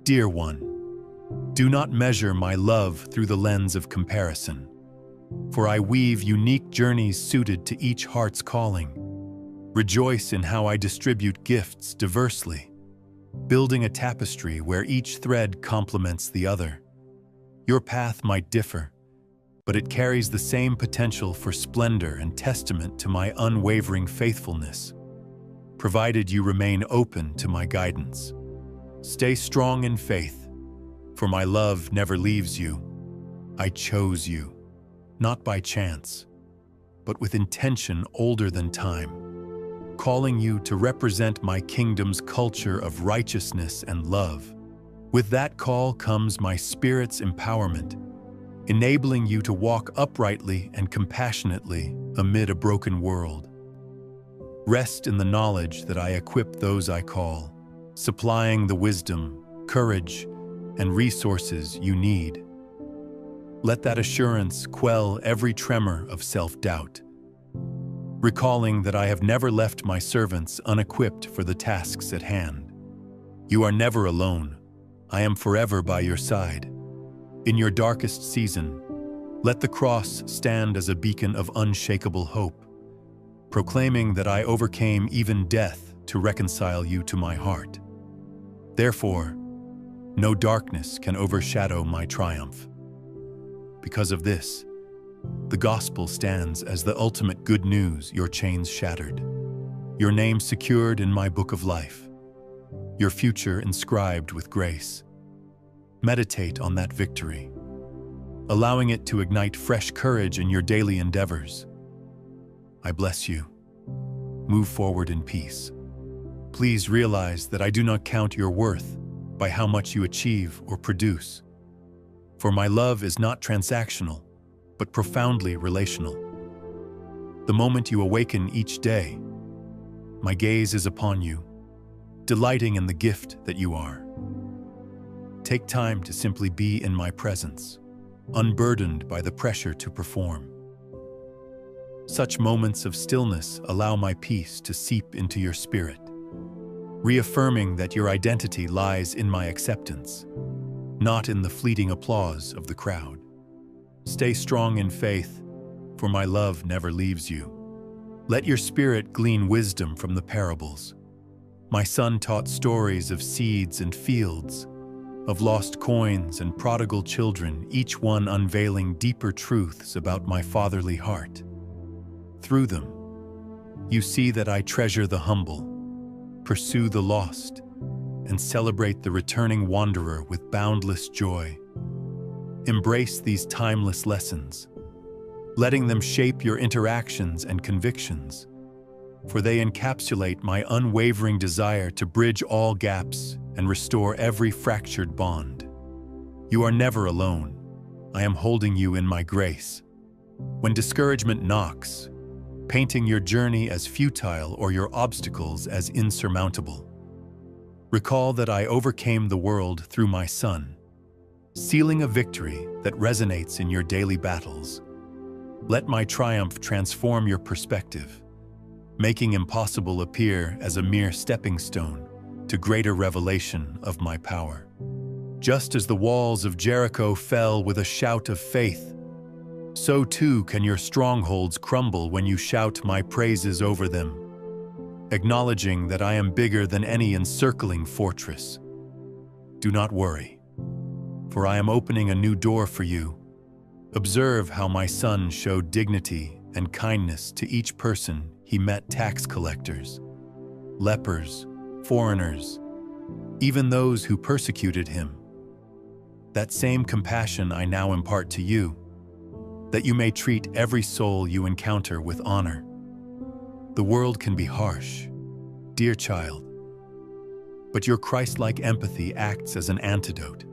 A: dear one, do not measure my love through the lens of comparison, for I weave unique journeys suited to each heart's calling. Rejoice in how I distribute gifts diversely, building a tapestry where each thread complements the other. Your path might differ, but it carries the same potential for splendor and testament to my unwavering faithfulness, provided you remain open to my guidance. Stay strong in faith, for my love never leaves you. I chose you, not by chance, but with intention older than time, calling you to represent my kingdom's culture of righteousness and love. With that call comes my Spirit's empowerment, enabling you to walk uprightly and compassionately amid a broken world. Rest in the knowledge that I equip those I call, supplying the wisdom, courage, and resources you need. Let that assurance quell every tremor of self-doubt, recalling that I have never left my servants unequipped for the tasks at hand. You are never alone. I am forever by your side. In your darkest season, let the cross stand as a beacon of unshakable hope, proclaiming that I overcame even death to reconcile you to my heart. Therefore, no darkness can overshadow my triumph. Because of this, the gospel stands as the ultimate good news, your chains shattered, your name secured in my book of life, your future inscribed with grace. Meditate on that victory, allowing it to ignite fresh courage in your daily endeavors. I bless you. Move forward in peace. Please realize that I do not count your worth by how much you achieve or produce. For my love is not transactional, but profoundly relational. The moment you awaken each day, my gaze is upon you, delighting in the gift that you are. Take time to simply be in my presence, unburdened by the pressure to perform. Such moments of stillness allow my peace to seep into your spirit, reaffirming that your identity lies in my acceptance, not in the fleeting applause of the crowd. Stay strong in faith, for my love never leaves you. Let your spirit glean wisdom from the parables. My son taught stories of seeds and fields, of lost coins and prodigal children, each one unveiling deeper truths about my fatherly heart. Through them, you see that I treasure the humble, pursue the lost, and celebrate the returning wanderer with boundless joy. Embrace these timeless lessons, letting them shape your interactions and convictions, for they encapsulate my unwavering desire to bridge all gaps and restore every fractured bond. You are never alone. I am holding you in my grace. When discouragement knocks, painting your journey as futile or your obstacles as insurmountable, recall that I overcame the world through my Son, sealing a victory that resonates in your daily battles. Let my triumph transform your perspective, making impossible appear as a mere stepping stone to greater revelation of my power. Just as the walls of Jericho fell with a shout of faith, so too can your strongholds crumble when you shout my praises over them, acknowledging that I am bigger than any encircling fortress. Do not worry, for I am opening a new door for you. Observe how my Son showed dignity and kindness to each person he met: tax collectors, lepers, foreigners, even those who persecuted him. That same compassion I now impart to you, that you may treat every soul you encounter with honor. The world can be harsh, dear child, but your Christ-like empathy acts as an antidote,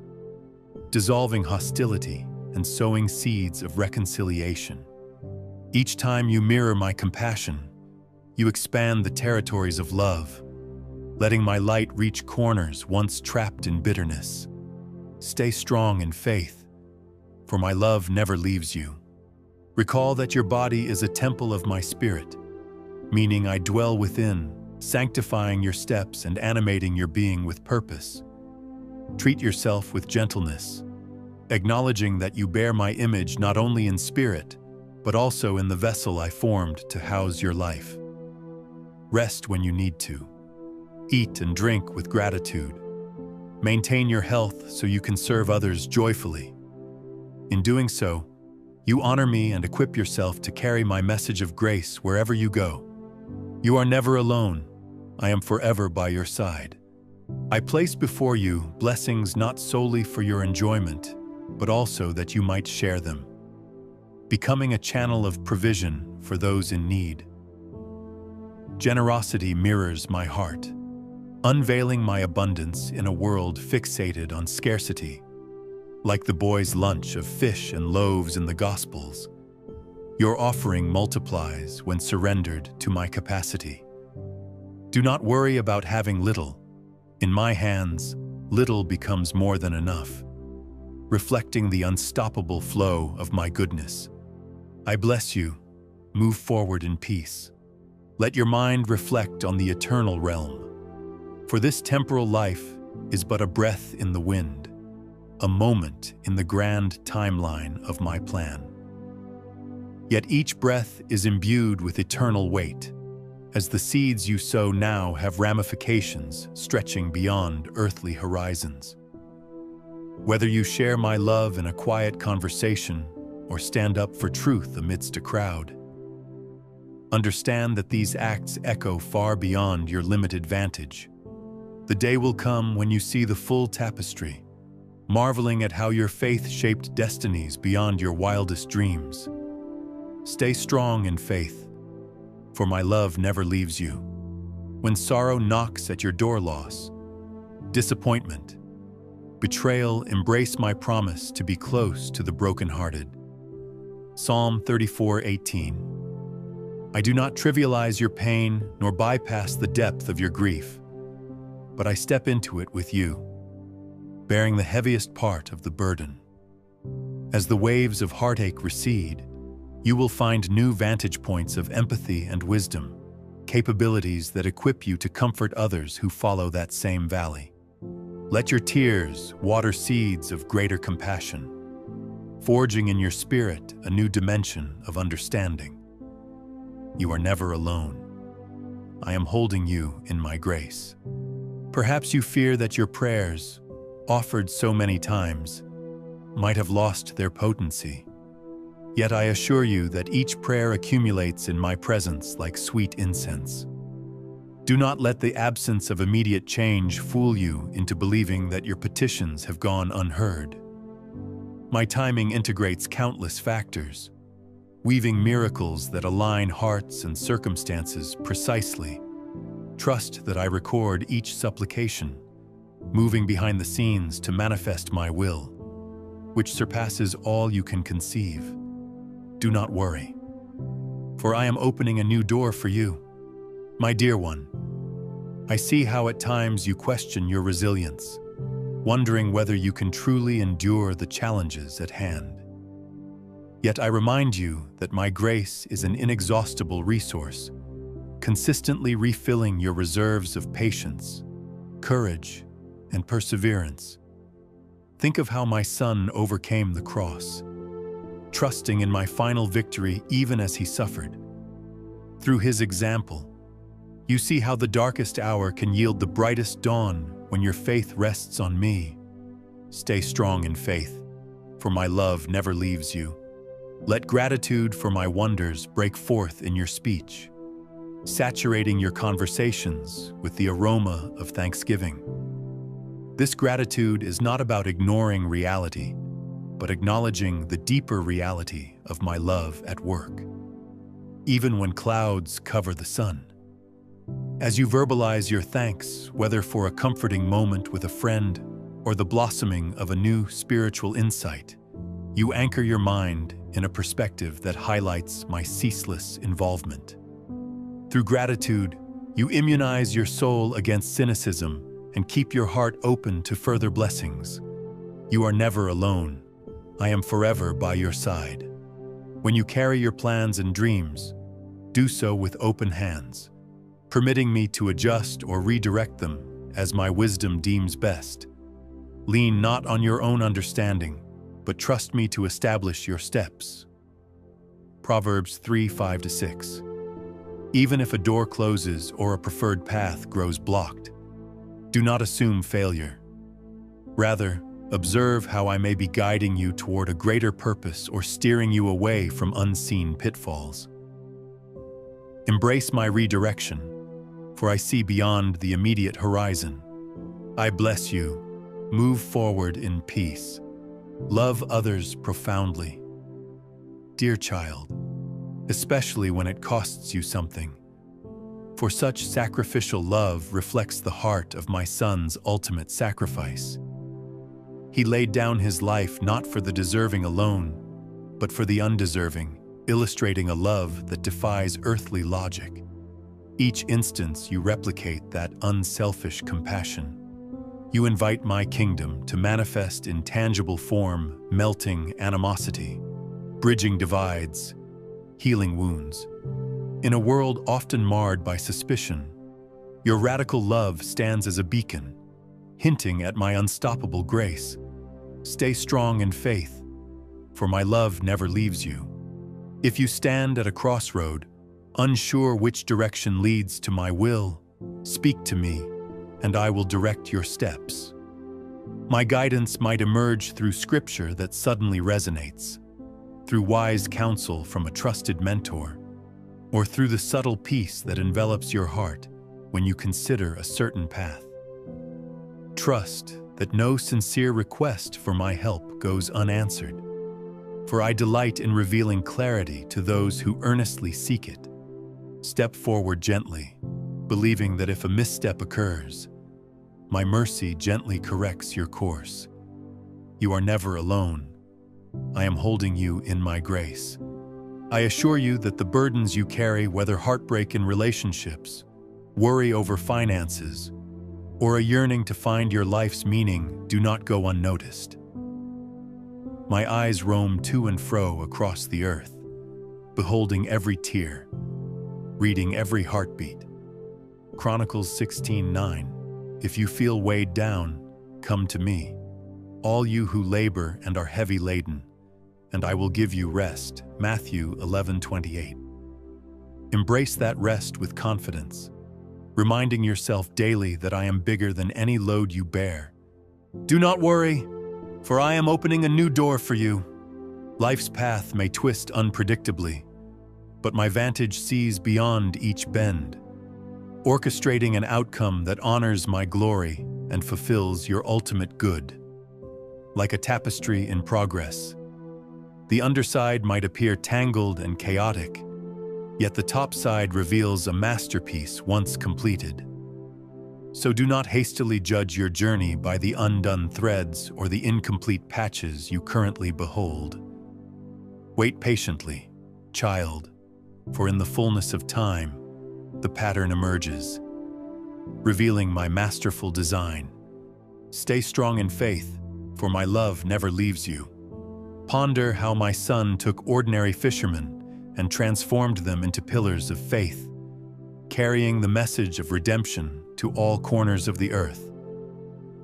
A: dissolving hostility and sowing seeds of reconciliation. Each time you mirror my compassion, you expand the territories of love, letting my light reach corners once trapped in bitterness. Stay strong in faith, for my love never leaves you. Recall that your body is a temple of my spirit, meaning I dwell within, sanctifying your steps and animating your being with purpose. Treat yourself with gentleness, acknowledging that you bear my image not only in spirit, but also in the vessel I formed to house your life. Rest when you need to. Eat and drink with gratitude. Maintain your health so you can serve others joyfully. In doing so, you honor me and equip yourself to carry my message of grace wherever you go. You are never alone. I am forever by your side. I place before you blessings not solely for your enjoyment, but also that you might share them, becoming a channel of provision for those in need. Generosity mirrors my heart, unveiling my abundance in a world fixated on scarcity. Like the boy's lunch of fish and loaves in the Gospels, your offering multiplies when surrendered to my capacity. Do not worry about having little. In my hands, little becomes more than enough, reflecting the unstoppable flow of my goodness. I bless you. Move forward in peace. Let your mind reflect on the eternal realm. For this temporal life is but a breath in the wind, a moment in the grand timeline of my plan. Yet each breath is imbued with eternal weight, as the seeds you sow now have ramifications stretching beyond earthly horizons. Whether you share my love in a quiet conversation or stand up for truth amidst a crowd, understand that these acts echo far beyond your limited vantage. The day will come when you see the full tapestry, marveling at how your faith shaped destinies beyond your wildest dreams. Stay strong in faith, for my love never leaves you. When sorrow knocks at your door, loss, disappointment, betrayal, embrace my promise to be close to the brokenhearted. Psalm 34:18. I do not trivialize your pain nor bypass the depth of your grief, but I step into it with you, bearing the heaviest part of the burden. As the waves of heartache recede, you will find new vantage points of empathy and wisdom, capabilities that equip you to comfort others who follow that same valley. Let your tears water seeds of greater compassion, forging in your spirit a new dimension of understanding. You are never alone. I am holding you in my grace. Perhaps you fear that your prayers, offered so many times, might have lost their potency. Yet I assure you that each prayer accumulates in my presence like sweet incense. Do not let the absence of immediate change fool you into believing that your petitions have gone unheard. My timing integrates countless factors, weaving miracles that align hearts and circumstances precisely. Trust that I record each supplication, moving behind the scenes to manifest my will, which surpasses all you can conceive. Do not worry, for I am opening a new door for you. My dear one, I see how at times you question your resilience, wondering whether you can truly endure the challenges at hand. Yet I remind you that my grace is an inexhaustible resource, consistently refilling your reserves of patience, courage, and perseverance. Think of how my son overcame the cross, trusting in my final victory even as he suffered. Through his example, you see how the darkest hour can yield the brightest dawn when your faith rests on me. Stay strong in faith, for my love never leaves you. Let gratitude for my wonders break forth in your speech, saturating your conversations with the aroma of thanksgiving. This gratitude is not about ignoring reality, but acknowledging the deeper reality of my love at work, even when clouds cover the sun. As you verbalize your thanks, whether for a comforting moment with a friend or the blossoming of a new spiritual insight, you anchor your mind in a perspective that highlights my ceaseless involvement. Through gratitude, you immunize your soul against cynicism and keep your heart open to further blessings. You are never alone. I am forever by your side. When you carry your plans and dreams, do so with open hands, permitting me to adjust or redirect them as my wisdom deems best. Lean not on your own understanding, but trust me to establish your steps. Proverbs 3:5-6. Even if a door closes or a preferred path grows blocked, do not assume failure. Rather, observe how I may be guiding you toward a greater purpose or steering you away from unseen pitfalls. Embrace my redirection, for I see beyond the immediate horizon. I bless you. Move forward in peace. Love others profoundly. Dear child, especially when it costs you something, for such sacrificial love reflects the heart of my son's ultimate sacrifice. He laid down his life not for the deserving alone, but for the undeserving, illustrating a love that defies earthly logic. Each instance you replicate that unselfish compassion. You invite my kingdom to manifest in tangible form, melting animosity, bridging divides, healing wounds. In a world often marred by suspicion, your radical love stands as a beacon, hinting at my unstoppable grace. Stay strong in faith, for my love never leaves you. If you stand at a crossroad, unsure which direction leads to my will, speak to me, and I will direct your steps. My guidance might emerge through scripture that suddenly resonates, through wise counsel from a trusted mentor, or through the subtle peace that envelops your heart when you consider a certain path. Trust that no sincere request for my help goes unanswered, for I delight in revealing clarity to those who earnestly seek it. Step forward gently, believing that if a misstep occurs, my mercy gently corrects your course. You are never alone. I am holding you in my grace. I assure you that the burdens you carry, whether heartbreak in relationships, worry over finances, or a yearning to find your life's meaning, do not go unnoticed. My eyes roam to and fro across the earth, beholding every tear, reading every heartbeat. Chronicles 16:9. If you feel weighed down, come to me, all you who labor and are heavy laden, and I will give you rest. Matthew 11:28. Embrace that rest with confidence, reminding yourself daily that I am bigger than any load you bear. Do not worry, for I am opening a new door for you. Life's path may twist unpredictably, but my vantage sees beyond each bend, orchestrating an outcome that honors my glory and fulfills your ultimate good. Like a tapestry in progress, the underside might appear tangled and chaotic, yet the top side reveals a masterpiece once completed. So do not hastily judge your journey by the undone threads or the incomplete patches you currently behold. Wait patiently, child, for in the fullness of time, the pattern emerges, revealing my masterful design. Stay strong in faith, for my love never leaves you. Ponder how my son took ordinary fishermen and transformed them into pillars of faith, carrying the message of redemption to all corners of the earth.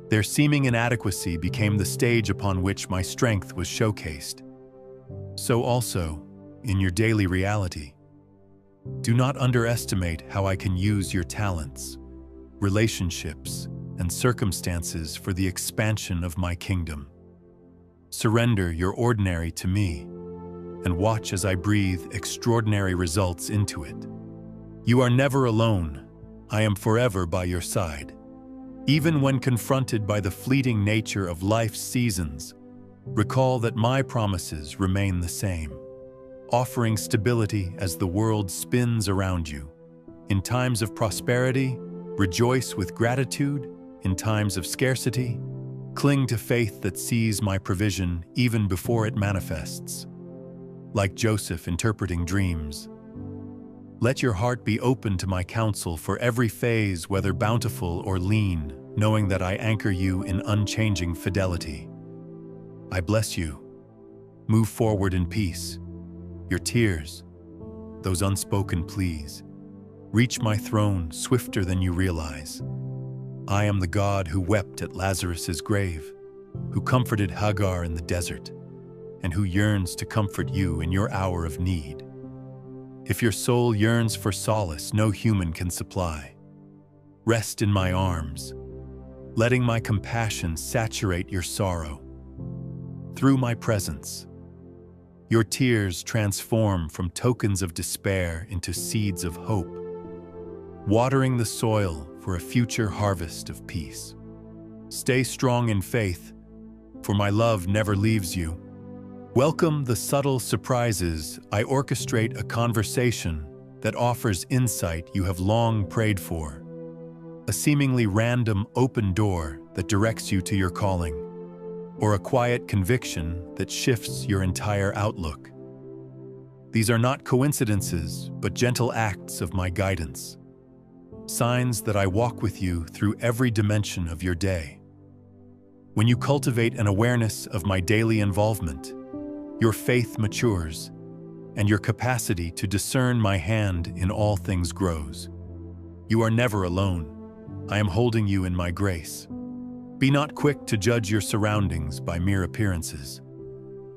A: Their seeming inadequacy became the stage upon which my strength was showcased. So also, in your daily reality, do not underestimate how I can use your talents, relationships, and circumstances for the expansion of my kingdom. Surrender your ordinary to me, and watch as I breathe extraordinary results into it. You are never alone. I am forever by your side. Even when confronted by the fleeting nature of life's seasons, recall that my promises remain the same, offering stability as the world spins around you. In times of prosperity, rejoice with gratitude. In times of scarcity, cling to faith that sees my provision even before it manifests. Like Joseph interpreting dreams, let your heart be open to my counsel for every phase, whether bountiful or lean, knowing that I anchor you in unchanging fidelity. I bless you. Move forward in peace. Your tears, those unspoken pleas, reach my throne swifter than you realize. I am the God who wept at Lazarus's grave, who comforted Hagar in the desert, and who yearns to comfort you in your hour of need. If your soul yearns for solace no human can supply, rest in my arms, letting my compassion saturate your sorrow. Through my presence, your tears transform from tokens of despair into seeds of hope, watering the soil for a future harvest of peace. Stay strong in faith, for my love never leaves you. Welcome the subtle surprises. I orchestrate a conversation that offers insight you have long prayed for, a seemingly random open door that directs you to your calling, or a quiet conviction that shifts your entire outlook. These are not coincidences, but gentle acts of my guidance, signs that I walk with you through every dimension of your day. When you cultivate an awareness of my daily involvement, your faith matures, and your capacity to discern my hand in all things grows. You are never alone. I am holding you in my grace. Be not quick to judge your surroundings by mere appearances,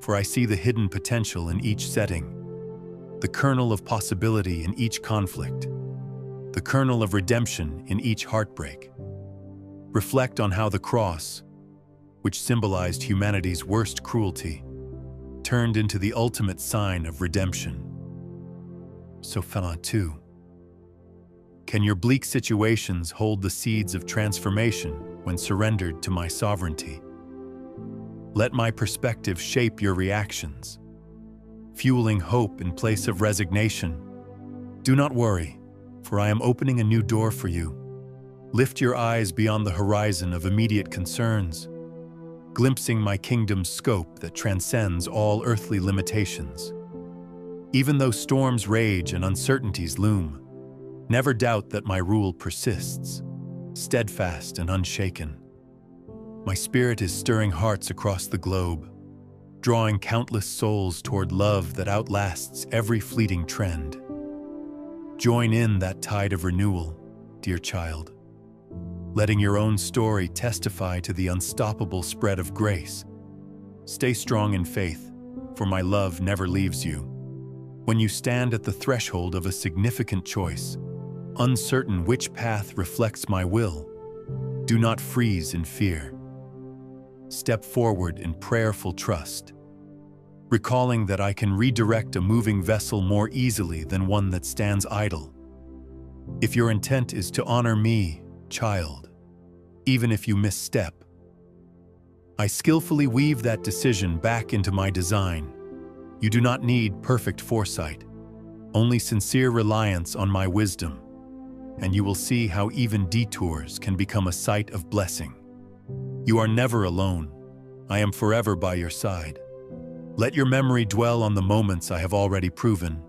A: for I see the hidden potential in each setting, the kernel of possibility in each conflict, the kernel of redemption in each heartbreak. Reflect on how the cross, which symbolized humanity's worst cruelty, turned into the ultimate sign of redemption. So far too. Can your bleak situations hold the seeds of transformation when surrendered to my sovereignty? Let my perspective shape your reactions, fueling hope in place of resignation. Do not worry, for I am opening a new door for you. Lift your eyes beyond the horizon of immediate concerns. glimpsing my kingdom's scope that transcends all earthly limitations. Even though storms rage and uncertainties loom, never doubt that my rule persists, steadfast and unshaken. My spirit is stirring hearts across the globe, drawing countless souls toward love that outlasts every fleeting trend. Join in that tide of renewal, dear child, letting your own story testify to the unstoppable spread of grace. Stay strong in faith, for my love never leaves you. When you stand at the threshold of a significant choice, uncertain which path reflects my will, do not freeze in fear. Step forward in prayerful trust, recalling that I can redirect a moving vessel more easily than one that stands idle. If your intent is to honor me, child, even if you misstep, I skillfully weave that decision back into my design. You do not need perfect foresight, only sincere reliance on my wisdom, and you will see how even detours can become a site of blessing. You are never alone. I am forever by your side. Let your memory dwell on the moments I have already proven.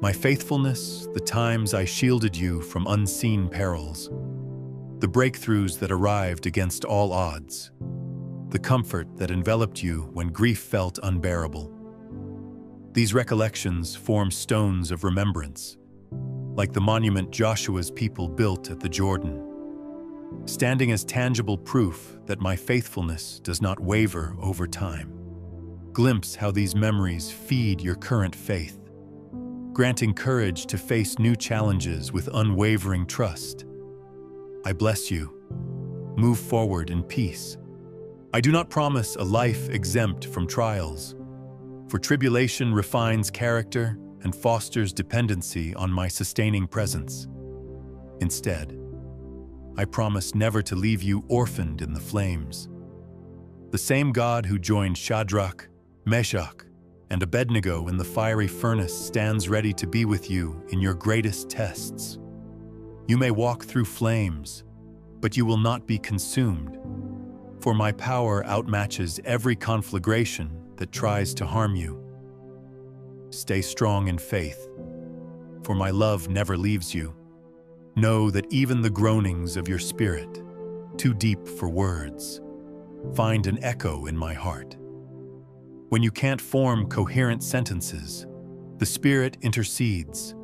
A: My faithfulness, the times I shielded you from unseen perils, the breakthroughs that arrived against all odds, the comfort that enveloped you when grief felt unbearable. These recollections form stones of remembrance, like the monument Joshua's people built at the Jordan, standing as tangible proof that my faithfulness does not waver over time. Glimpse how these memories feed your current faith, granting courage to face new challenges with unwavering trust. I bless you. Move forward in peace. I do not promise a life exempt from trials, for tribulation refines character and fosters dependency on my sustaining presence. Instead, I promise never to leave you orphaned in the flames. The same God who joined Shadrach, Meshach, and Abednego in the fiery furnace stands ready to be with you in your greatest tests. You may walk through flames, but you will not be consumed, for my power outmatches every conflagration that tries to harm you. Stay strong in faith, for my love never leaves you. Know that even the groanings of your spirit, too deep for words, find an echo in my heart. When you can't form coherent sentences, the Spirit intercedes,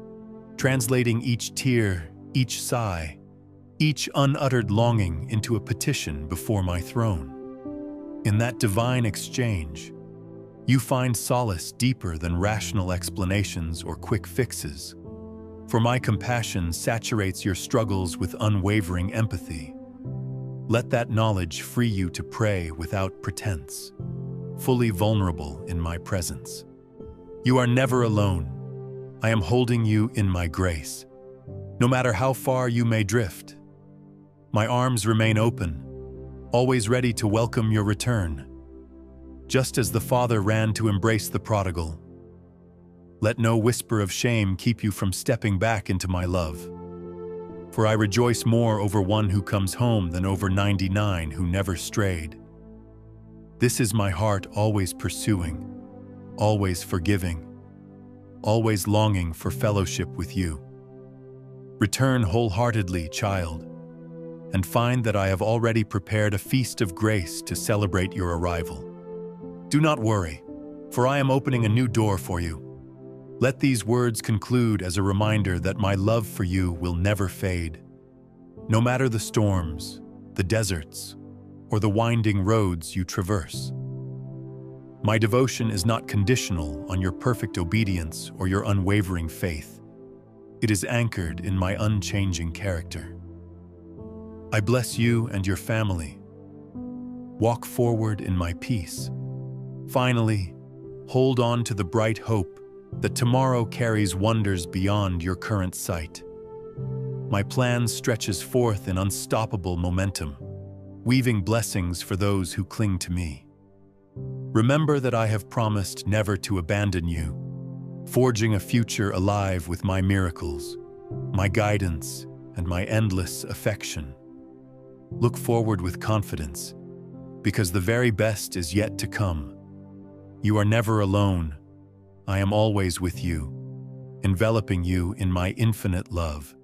A: translating each tear, each sigh, each unuttered longing into a petition before my throne. In that divine exchange, you find solace deeper than rational explanations or quick fixes, for my compassion saturates your struggles with unwavering empathy. Let that knowledge free you to pray without pretense, fully vulnerable in my presence. You are never alone. I am holding you in my grace. No matter how far you may drift, my arms remain open, always ready to welcome your return. Just as the Father ran to embrace the prodigal, let no whisper of shame keep you from stepping back into my love. For I rejoice more over one who comes home than over 99 who never strayed. This is my heart always pursuing, always forgiving, always longing for fellowship with you. Return wholeheartedly, child, and find that I have already prepared a feast of grace to celebrate your arrival. Do not worry, for I am opening a new door for you. Let these words conclude as a reminder that my love for you will never fade. No matter the storms, the deserts, or the winding roads you traverse. My devotion is not conditional on your perfect obedience or your unwavering faith. It is anchored in my unchanging character. I bless you and your family. Walk forward in my peace. Finally, hold on to the bright hope that tomorrow carries wonders beyond your current sight. My plan stretches forth in unstoppable momentum, weaving blessings for those who cling to me. Remember that I have promised never to abandon you, forging a future alive with my miracles, my guidance, and my endless affection. Look forward with confidence, because the very best is yet to come. You are never alone. I am always with you, enveloping you in my infinite love.